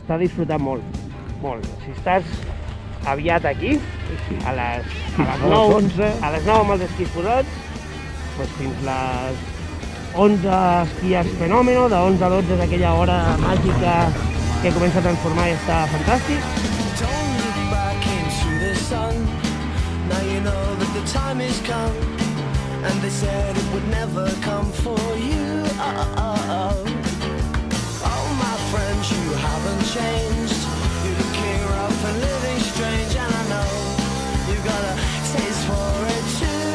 s'està disfrutant molt, molt. Si estàs aviat aquí, a les 9 amb els esquís posats, doncs fins les 11 esquies fenòmeno, de 11 a 12 és aquella hora màgica que comença a transformar i està fantàstic. Now you know that the time has come, and they said it would never come for you. Oh, my friends, you haven't changed. You're looking rough and living strange, and I know you got a taste for it too.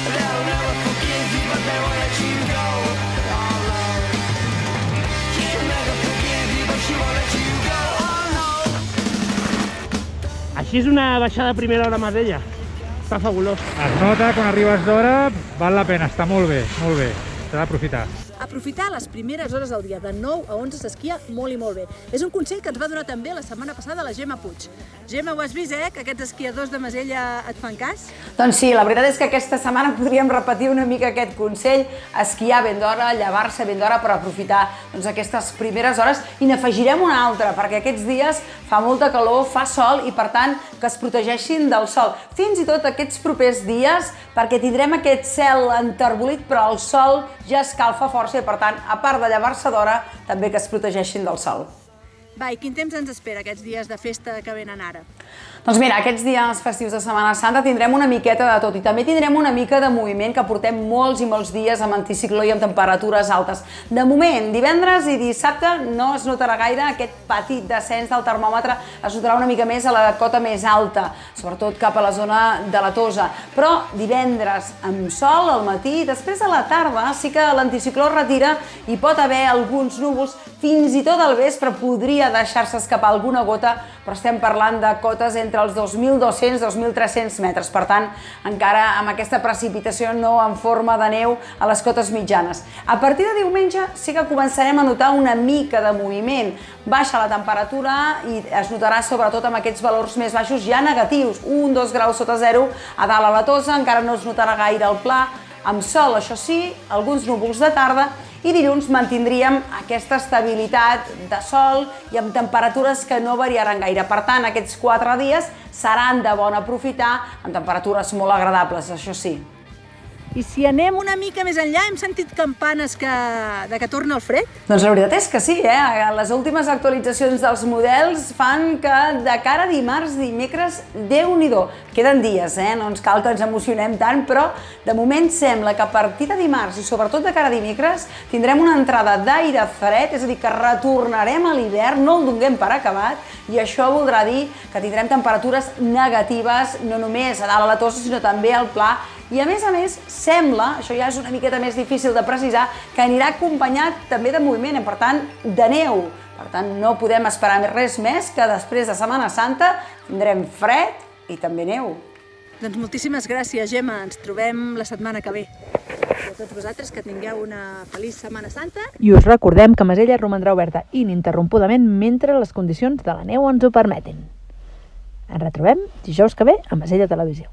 They'll never forgive you, but they won't let you go. Oh, Lord. She can never forgive you, but she won't let you go. Així és una baixada a primera hora a Masella. Està fabulós. Es nota quan arribes d'hora, val la pena, està molt bé, molt bé. S'ha d'aprofitar. Aprofitar les primeres hores del dia, de 9 a 11 s'esquia molt i molt bé. És un consell que ens va donar també la setmana passada la Gemma Puig. Gemma, ho has vist, que aquests esquiadors de Masella et fan cas? Doncs sí, la veritat és que aquesta setmana podríem repetir una mica aquest consell, esquiar ben d'hora, llevar-se ben d'hora per aprofitar aquestes primeres hores, i n'afegirem una altra, perquè aquests dies fa molta calor, fa sol, i per tant que es protegeixin del sol. Fins i tot aquests propers dies, perquè tindrem aquest cel enterbolit, però el sol ja escalfa força i per tant, a part de llevar-se d'hora, també que es protegeixin del sol. Va, i quin temps ens espera aquests dies de festa que venen ara? Doncs mira, aquests dies festius de Setmana Santa tindrem una miqueta de tot i també tindrem una mica de moviment que portem molts i molts dies amb anticicló i amb temperatures altes. De moment, divendres i dissabte no es notarà gaire aquest petit descens del termòmetre, es notarà una mica més a la cota més alta, sobretot cap a la zona de la Tosa. Però divendres amb sol al matí, després a la tarda sí que l'anticicló es retira i pot haver alguns núvols, fins i tot al vespre podria deixar-se escapar alguna gota, però estem parlant de cotes entre els 2.200 i 2.300 metres. Per tant, encara amb aquesta precipitació no en forma de neu a les cotes mitjanes. A partir de diumenge sí que començarem a notar una mica de moviment. Baixa la temperatura i es notarà sobretot amb aquests valors més baixos ja negatius, 1-2 graus sota zero a dalt a la Tosa, encara no es notarà gaire el pla, amb sol, això sí, alguns núvols de tarda, i dilluns mantindríem aquesta estabilitat de sol i amb temperatures que no variaran gaire. Per tant, aquests 4 dies seran de bon aprofitar amb temperatures molt agradables, això sí. I si anem una mica més enllà, hem sentit campanes que torna el fred? Doncs la veritat és que sí, Les últimes actualitzacions dels models fan que de cara a dimarts, dimecres, Déu-n'hi-do. Queden dies, no ens cal que ens emocionem tant, però de moment sembla que a partir de dimarts i sobretot de cara a dimecres tindrem una entrada d'aire fred, és a dir, que retornarem a l'hivern, no el donem per acabat, i això voldrà dir que tindrem temperatures negatives, no només a dalt a la Tosa, sinó també al Pla. I a més, sembla, això ja és una miqueta més difícil de precisar, que anirà acompanyat també de moviment, per tant, de neu. Per tant, no podem esperar res més que després de Setmana Santa tindrem fred i també neu. Doncs moltíssimes gràcies, Gemma. Ens trobem la setmana que ve. I a tots vosaltres que tingueu una feliç Setmana Santa. I us recordem que Masella romandrà oberta ininterrompudament mentre les condicions de la neu ens ho permetin. Ens retrobem dijous que ve a Masella Televisió.